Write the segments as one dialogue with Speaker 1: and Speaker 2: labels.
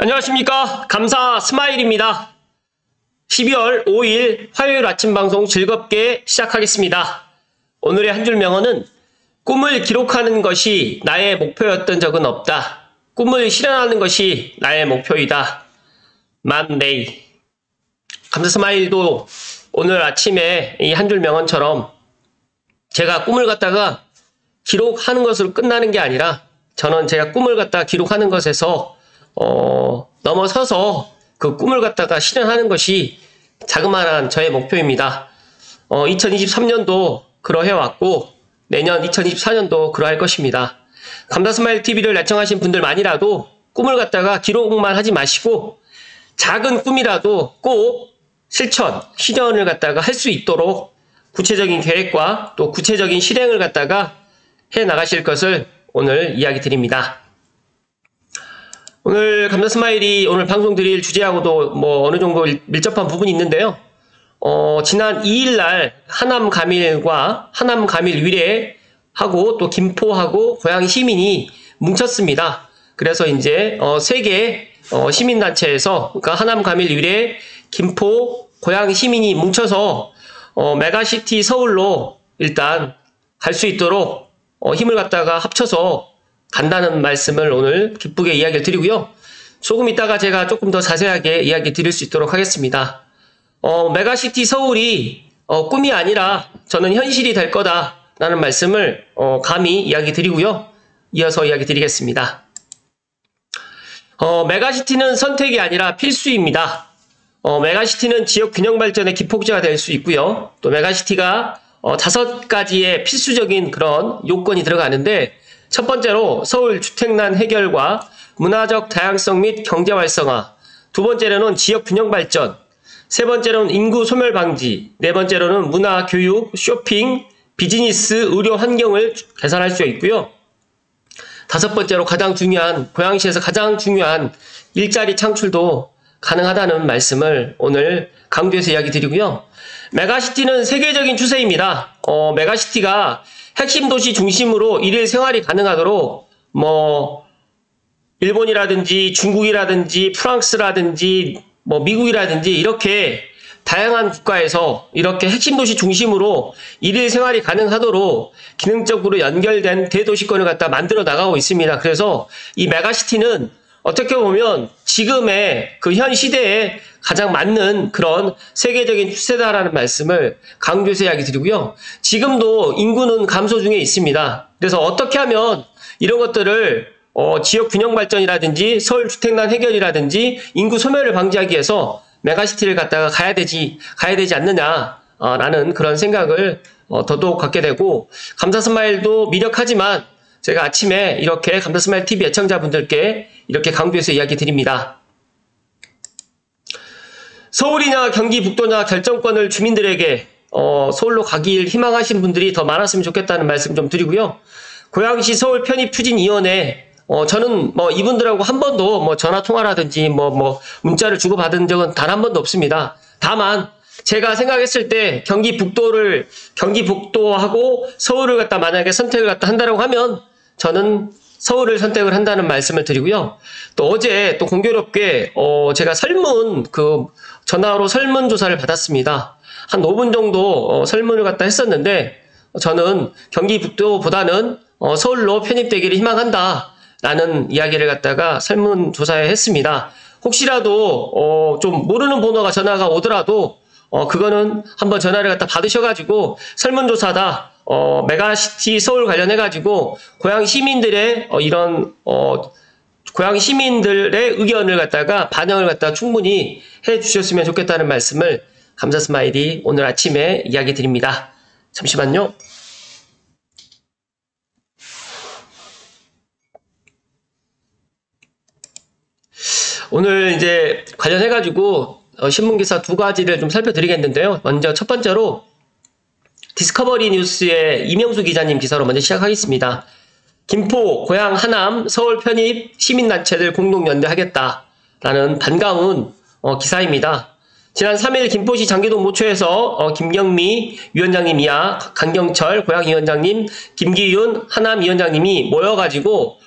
Speaker 1: 안녕하십니까. 감사 스마일입니다. 12월 5일 화요일 아침 방송 즐겁게 시작하겠습니다. 오늘의 한 줄 명언은 꿈을 기록하는 것이 나의 목표였던 적은 없다. 꿈을 실현하는 것이 나의 목표이다. 만데이. 감사 스마일도 오늘 아침에 이 한 줄 명언처럼 제가 꿈을 갖다가 기록하는 것으로 끝나는 게 아니라 저는 제가 꿈을 갖다가 기록하는 것에서 넘어서서 그 꿈을 갖다가 실현하는 것이 자그마한 저의 목표입니다. 2023년도 그러해왔고 내년 2024년도 그러할 것입니다. 감사스마일 TV를 애청하신 분들만이라도 꿈을 갖다가 기록만 하지 마시고 작은 꿈이라도 꼭 실현을 갖다가 할 수 있도록 구체적인 계획과 또 구체적인 실행을 갖다가 해 나가실 것을 오늘 이야기 드립니다. 오늘 감사스마일이 오늘 방송 드릴 주제하고도 어느 정도 밀접한 부분이 있는데요. 지난 2일날 하남가밀과 하남가밀 위례하고 또 김포하고 고양 시민이 뭉쳤습니다. 그래서 이제 3개 시민단체에서 그러니까 하남가밀 위례 김포 고양 시민이 뭉쳐서 메가시티 서울로 일단 갈 수 있도록 힘을 갖다가 합쳐서 간다는 말씀을 오늘 기쁘게 이야기를 드리고요. 조금 이따가 제가 조금 더 자세하게 이야기 드릴 수 있도록 하겠습니다. 메가시티 서울이 꿈이 아니라 저는 현실이 될 거다라는 말씀을 감히 이야기 드리고요. 이어서 이야기 드리겠습니다. 메가시티는 선택이 아니라 필수입니다. 메가시티는 지역 균형 발전의 기폭제가 될 수 있고요. 또 메가시티가 5가지의 필수적인 그런 요건이 들어가는데 첫 번째로 서울 주택난 해결과 문화적 다양성 및 경제 활성화, 두 번째로는 지역 균형 발전, 세 번째로는 인구 소멸 방지, 네 번째로는 문화, 교육, 쇼핑, 비즈니스, 의료 환경을 개선할 수 있고요. 다섯 번째로 가장 중요한, 고양시에서 가장 중요한 일자리 창출도 가능하다는 말씀을 오늘 강조해서 이야기 드리고요. 메가시티는 세계적인 추세입니다. 메가시티가 핵심 도시 중심으로 일일 생활이 가능하도록 일본이라든지 중국이라든지 프랑스라든지 미국이라든지 이렇게 다양한 국가에서 이렇게 핵심 도시 중심으로 일일 생활이 가능하도록 기능적으로 연결된 대도시권을 갖다 만들어 나가고 있습니다. 그래서 이 메가시티는 어떻게 보면 지금의 그 현 시대에 가장 맞는 그런 세계적인 추세다라는 말씀을 강조해서 이야기 드리고요. 지금도 인구는 감소 중에 있습니다. 그래서 어떻게 하면 이런 것들을 지역 균형 발전이라든지 서울 주택난 해결이라든지 인구 소멸을 방지하기 위해서 메가시티를 갖다가 가야 되지 않느냐라는 그런 생각을 더더욱 갖게 되고 감사스마일도 미력하지만 제가 아침에 이렇게 감사스마일 TV 애청자분들께 이렇게 강조해서 이야기 드립니다. 서울이나 경기 북도나 결정권을 주민들에게 서울로 가길 희망하신 분들이 더 많았으면 좋겠다는 말씀 좀 드리고요. 고양시 서울 편입추진위원회 저는 이분들하고 한 번도 전화 통화라든지 문자를 주고받은 적은 단 한 번도 없습니다. 다만 제가 생각했을 때 경기 북도하고 서울을 갖다 만약에 선택을 갖다 한다라고 하면 저는 서울을 선택을 한다는 말씀을 드리고요. 또 어제 또 공교롭게 제가 전화로 설문조사를 받았습니다. 한 5분 정도 설문을 갖다 했었는데 저는 경기 북도보다는 서울로 편입되기를 희망한다 라는 이야기를 갖다가 설문조사에 했습니다. 혹시라도 좀 모르는 번호가 전화가 오더라도 그거는 한번 전화를 갖다 받으셔가지고 설문조사다 메가시티 서울 관련해가지고 고양 시민들의 고양 시민들의 의견을 갖다가 반영을 갖다가 충분히 해 주셨으면 좋겠다는 말씀을 감사스마일이 오늘 아침에 이야기 드립니다. 잠시만요. 오늘 이제 관련해가지고 신문기사 2가지를 좀 살펴드리겠는데요. 먼저 첫 번째로 디스커버리 뉴스의 이명수 기자님 기사로 먼저 시작하겠습니다. 김포, 고양, 하남, 서울 편입 시민단체들 공동연대하겠다라는 반가운 기사입니다. 지난 3일 김포시 장기동 모초에서 김경미 위원장님 이하 강경철 고양위원장님, 김기윤 하남위원장님이 모여가지고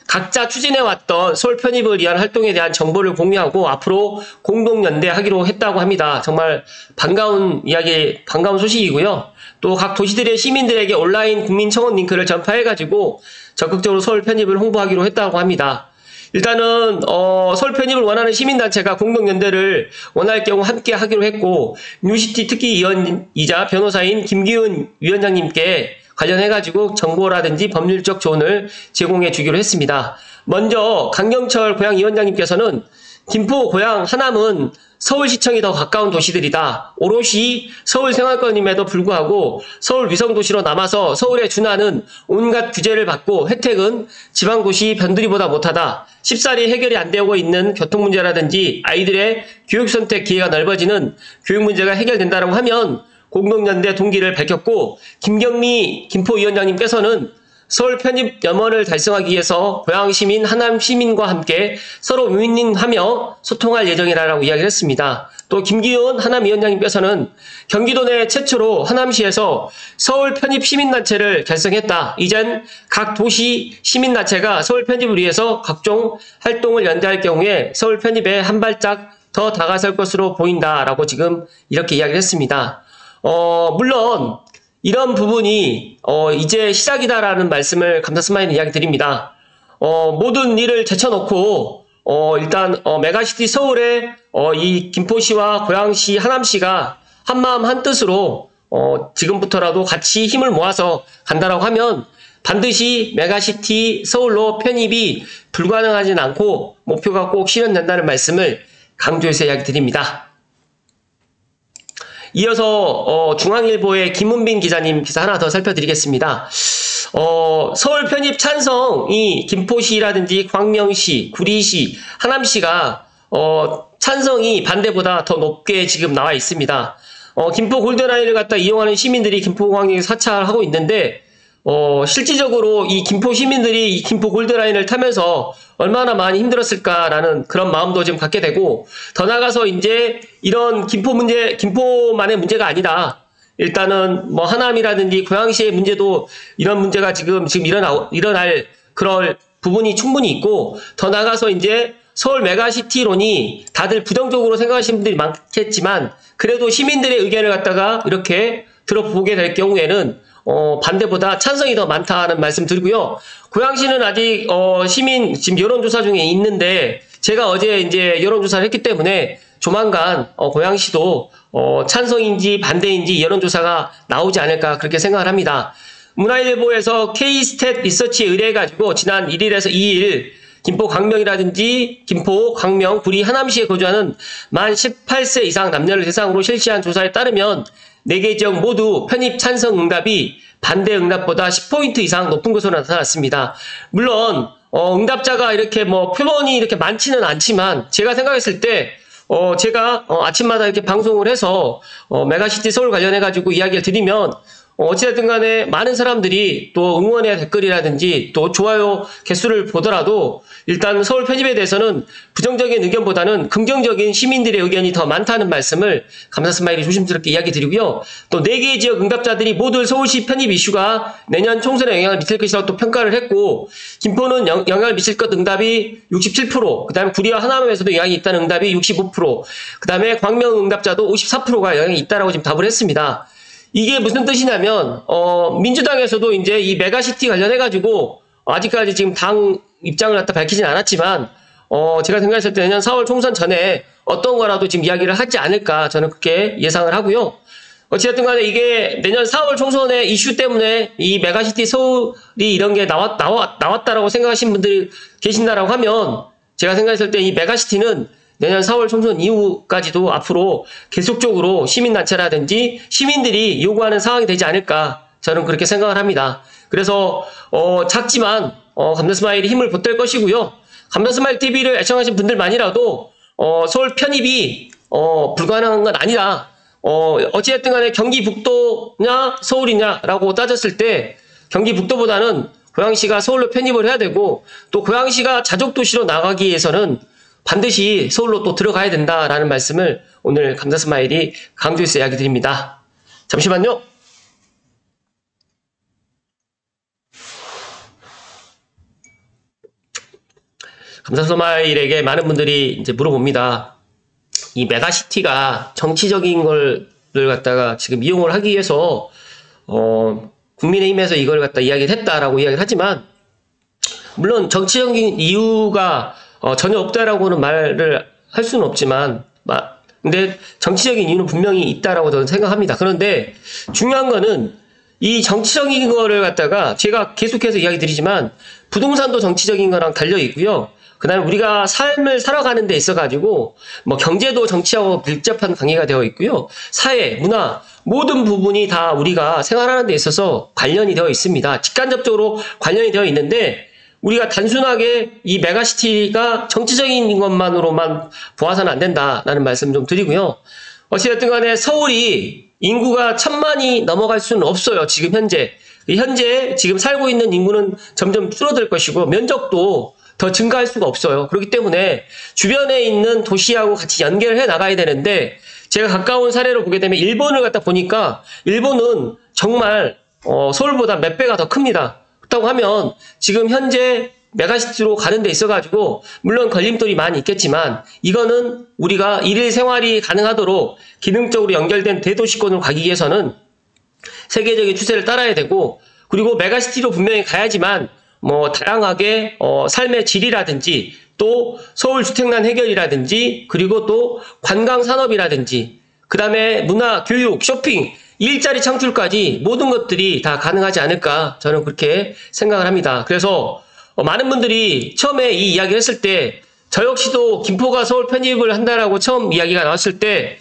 Speaker 1: 각자 추진해왔던 서울 편입을 위한 활동에 대한 정보를 공유하고 앞으로 공동연대하기로 했다고 합니다. 정말 반가운 이야기, 반가운 소식이고요. 또 각 도시들의 시민들에게 온라인 국민청원 링크를 전파해가지고 적극적으로 서울 편입을 홍보하기로 했다고 합니다. 일단은 서울 편입을 원하는 시민단체가 공동연대를 원할 경우 함께 하기로 했고, 뉴시티 특기위원이자 변호사인 김기훈 위원장님께 관련해가지고 정보라든지 법률적 조언을 제공해 주기로 했습니다. 먼저 강경철 고양위원장님께서는 김포, 고양, 하남은 서울시청이 더 가까운 도시들이다. 오롯이 서울 생활권임에도 불구하고 서울 위성도시로 남아서 서울에 준하는 온갖 규제를 받고 혜택은 지방도시 변두리보다 못하다. 쉽사리 해결이 안 되고 있는 교통 문제라든지 아이들의 교육 선택 기회가 넓어지는 교육 문제가 해결된다고 하면 공동연대 동기를 밝혔고, 김경미 김포위원장님께서는 서울 편입 염원을 달성하기 위해서 고양시민, 하남시민과 함께 서로 윈윈하며 소통할 예정이라고 이야기를 했습니다. 또 김기훈 하남위원장님께서는 경기도 내 최초로 하남시에서 서울 편입 시민단체를 결성했다. 이젠 각 도시 시민단체가 서울 편입을 위해서 각종 활동을 연대할 경우에 서울 편입에 한 발짝 더 다가설 것으로 보인다라고 지금 이렇게 이야기를 했습니다. 물론 이런 부분이 이제 시작이다라는 말씀을 감사스마일은 이야기 드립니다. 모든 일을 제쳐놓고 일단 메가시티 서울에 이 김포시와 고양시, 하남시가 한마음 한뜻으로 지금부터라도 같이 힘을 모아서 간다라고 하면 반드시 메가시티 서울로 편입이 불가능하진 않고 목표가 꼭 실현된다는 말씀을 강조해서 이야기 드립니다. 이어서 중앙일보의 김은빈 기자님 기사 하나 더 살펴드리겠습니다. 서울 편입 찬성이 김포시라든지 광명시, 구리시, 하남시가 찬성이 반대보다 더 높게 지금 나와 있습니다. 김포 골드라인을 갖다 이용하는 시민들이 김포공항에 사찰하고 있는데 실질적으로 이 김포 시민들이 이 김포 골드라인을 타면서 얼마나 많이 힘들었을까라는 그런 마음도 지금 갖게 되고, 더 나아가서 이제 이런 김포 문제, 김포만의 문제가 아니다. 일단은 뭐 하남이라든지 고양시의 문제도 이런 문제가 지금 일어날 그럴 부분이 충분히 있고, 더 나아가서 이제 서울 메가시티론이 다들 부정적으로 생각하시는 분들이 많겠지만, 그래도 시민들의 의견을 갖다가 이렇게 들어보게 될 경우에는 반대보다 찬성이 더 많다는 말씀 드리고요. 고양시는 아직 시민 지금 여론조사 중에 있는데, 제가 어제 이제 여론조사를 했기 때문에 조만간 고양시도 찬성인지 반대인지 여론조사가 나오지 않을까 그렇게 생각을 합니다. 문화일보에서 K-스탯 리서치에 의뢰해가지고 지난 1일에서 2일 김포 광명이라든지 김포, 광명, 구리, 하남시에 거주하는 만 18세 이상 남녀를 대상으로 실시한 조사에 따르면 4개 지역 모두 편입 찬성 응답이 반대 응답보다 10포인트 이상 높은 것으로 나타났습니다. 물론 응답자가 이렇게 뭐 표본이 이렇게 많지는 않지만, 제가 생각했을 때 제가 아침마다 이렇게 방송을 해서 메가시티 서울 관련해가지고 이야기를 드리면 어찌됐든 간에 많은 사람들이 또 응원의 댓글이라든지 또 좋아요 개수를 보더라도 일단 서울 편입에 대해서는 부정적인 의견보다는 긍정적인 시민들의 의견이 더 많다는 말씀을 감사스마일이 조심스럽게 이야기 드리고요. 또 4개의 지역 응답자들이 모두 서울시 편입 이슈가 내년 총선에 영향을 미칠 것이라고 또 평가를 했고, 김포는 영향을 미칠 것 응답이 67%, 그 다음에 구리와 하남에서도 영향이 있다는 응답이 65%, 그 다음에 광명 응답자도 54%가 영향이 있다라고 지금 답을 했습니다. 이게 무슨 뜻이냐면 민주당에서도 이제 이 메가시티 관련해가지고 아직까지 지금 당 입장을 갖다 밝히진 않았지만 제가 생각했을 때 내년 4월 총선 전에 어떤 거라도 지금 이야기를 하지 않을까 저는 그렇게 예상을 하고요. 어찌됐든 간에 이게 내년 4월 총선의 이슈 때문에 이 메가시티 서울이 이런 게 나왔다라고 생각하시는 분들이 계신다라고 하면, 제가 생각했을 때 이 메가시티는 내년 4월 총선 이후까지도 앞으로 계속적으로 시민단체라든지 시민들이 요구하는 상황이 되지 않을까 저는 그렇게 생각을 합니다. 그래서 작지만 감사스마일이 힘을 보탤 것이고요. 감사스마일 TV를 애청하신 분들만이라도 서울 편입이 불가능한 건 아니다. 어찌됐든 간에 경기 북도냐 서울이냐라고 따졌을 때 경기 북도보다는 고양시가 서울로 편입을 해야 되고, 또 고양시가 자족도시로 나가기 위해서는 반드시 서울로 또 들어가야 된다라는 말씀을 오늘 감사스마일이 강조해서 이야기 드립니다. 잠시만요. 감사스마일에게 많은 분들이 이제 물어봅니다. 이 메가시티가 정치적인 걸 갖다가 지금 이용을 하기 위해서 국민의힘에서 이걸 갖다 이야기를 했다라고 이야기를 하지만, 물론 정치적인 이유가 전혀 없다라고는 말을 할 수는 없지만, 근데 정치적인 이유는 분명히 있다라고 저는 생각합니다. 그런데 중요한 거는 이 정치적인 거를 갖다가 제가 계속해서 이야기 드리지만, 부동산도 정치적인 거랑 달려 있고요. 그 다음에 우리가 삶을 살아가는 데 있어가지고 뭐 경제도 정치하고 밀접한 관계가 되어 있고요. 사회, 문화 모든 부분이 다 우리가 생활하는 데 있어서 관련이 되어 있습니다. 직간접적으로 관련이 되어 있는데, 우리가 단순하게 이 메가시티가 정치적인 것만으로만 보아서는 안 된다라는 말씀 좀 드리고요. 어찌됐든 간에 서울이 인구가 1000만이 넘어갈 수는 없어요. 지금 현재 지금 살고 있는 인구는 점점 줄어들 것이고, 면적도 더 증가할 수가 없어요. 그렇기 때문에 주변에 있는 도시하고 같이 연결을 해 나가야 되는데, 제가 가까운 사례로 보게 되면 일본을 갖다 보니까 일본은 정말 서울보다 몇 배가 더 큽니다. 그렇다고 하면 지금 현재 메가시티로 가는 데 있어가지고 물론 걸림돌이 많이 있겠지만, 이거는 우리가 일일 생활이 가능하도록 기능적으로 연결된 대도시권으로 가기 위해서는 세계적인 추세를 따라야 되고, 그리고 메가시티로 분명히 가야지만 뭐 다양하게 삶의 질이라든지 또 서울 주택난 해결이라든지 그리고 또 관광 산업이라든지 그 다음에 문화, 교육, 쇼핑, 일자리 창출까지 모든 것들이 다 가능하지 않을까, 저는 그렇게 생각을 합니다. 그래서 많은 분들이 처음에 이 이야기를 했을 때, 저 역시도 김포가 서울 편입을 한다라고 처음 이야기가 나왔을 때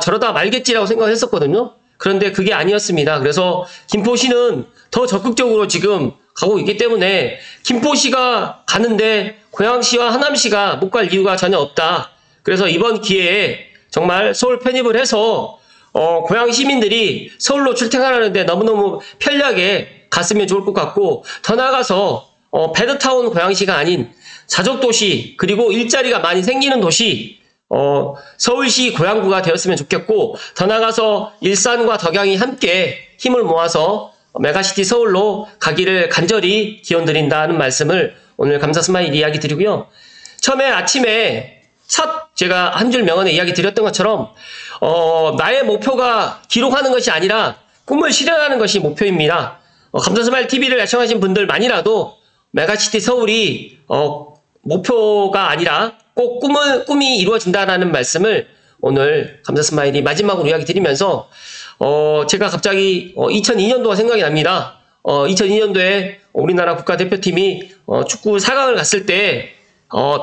Speaker 1: 저러다 말겠지라고 생각을 했었거든요. 그런데 그게 아니었습니다. 그래서 김포시는 더 적극적으로 지금 가고 있기 때문에 김포시가 가는데 고양시와 하남시가 못 갈 이유가 전혀 없다. 그래서 이번 기회에 정말 서울 편입을 해서 고양 시민들이 서울로 출퇴근하는데 너무너무 편리하게 갔으면 좋을 것 같고, 더 나아가서 배드타운 고양시가 아닌 자족도시, 그리고 일자리가 많이 생기는 도시, 서울시 고양구가 되었으면 좋겠고, 더 나아가서 일산과 덕양이 함께 힘을 모아서 메가시티 서울로 가기를 간절히 기원드린다는 말씀을 오늘 감사스마일 이야기 드리고요. 처음에 아침에 제가 한 줄 명언에 이야기 드렸던 것처럼 나의 목표가 기록하는 것이 아니라 꿈을 실현하는 것이 목표입니다. 감사스마일 TV를 애청하신 분들만이라도 메가시티 서울이 목표가 아니라 꼭 꿈이 이루어진다는 말씀을 오늘 감사스마일이 마지막으로 이야기 드리면서, 제가 갑자기 2002년도가 생각이 납니다. 2002년도에 우리나라 국가대표팀이 축구 4강을 갔을 때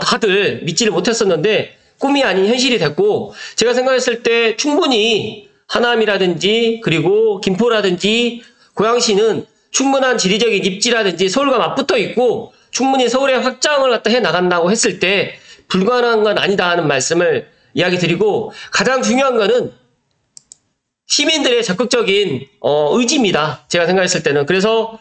Speaker 1: 다들 믿지를 못했었는데 꿈이 아닌 현실이 됐고, 제가 생각했을 때 충분히 하남이라든지 그리고 김포라든지 고양시는 충분한 지리적인 입지라든지 서울과 맞붙어 있고 충분히 서울의 확장을 갖다 해 나간다고 했을 때 불가능한 건 아니다 하는 말씀을 이야기 드리고, 가장 중요한 거는 시민들의 적극적인 의지입니다. 제가 생각했을 때는. 그래서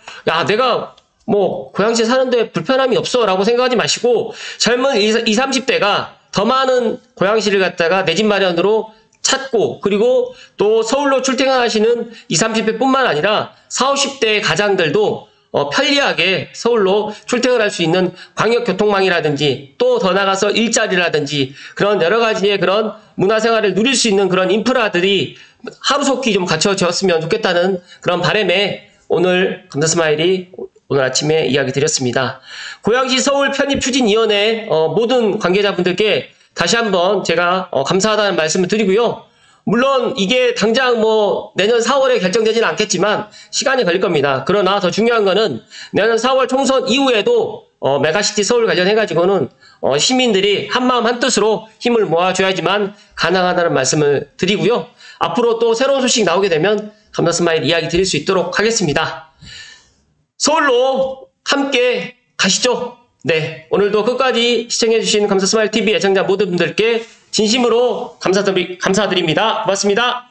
Speaker 1: 내가 뭐 고양시에 사는데 불편함이 없어 라고 생각하지 마시고, 젊은 20, 30대가 더 많은 고양시를 갖다가 내 집 마련으로 찾고, 그리고 또 서울로 출퇴근하시는 20, 30대 뿐만 아니라 40, 50대 가장들도 편리하게 서울로 출퇴근할 수 있는 광역교통망이라든지 또 더 나가서 일자리라든지 그런 여러 가지의 그런 문화생활을 누릴 수 있는 그런 인프라들이 하루속히 좀 갖춰졌으면 좋겠다는 그런 바람에 오늘 감사스마일이 오늘 아침에 이야기 드렸습니다. 고양시 서울 편입추진위원회 모든 관계자분들께 다시 한번 제가 감사하다는 말씀을 드리고요. 물론 이게 당장 뭐 내년 4월에 결정되지는 않겠지만 시간이 걸릴 겁니다. 그러나 더 중요한 거는 내년 4월 총선 이후에도 메가시티 서울 관련해가지고는 시민들이 한마음 한뜻으로 힘을 모아줘야지만 가능하다는 말씀을 드리고요. 앞으로 또 새로운 소식 나오게 되면 감사스마일 이야기 드릴 수 있도록 하겠습니다. 서울로 함께 가시죠. 네, 오늘도 끝까지 시청해주신 감사스마일 TV 애청자 모든 분들께 진심으로 감사드립니다. 고맙습니다.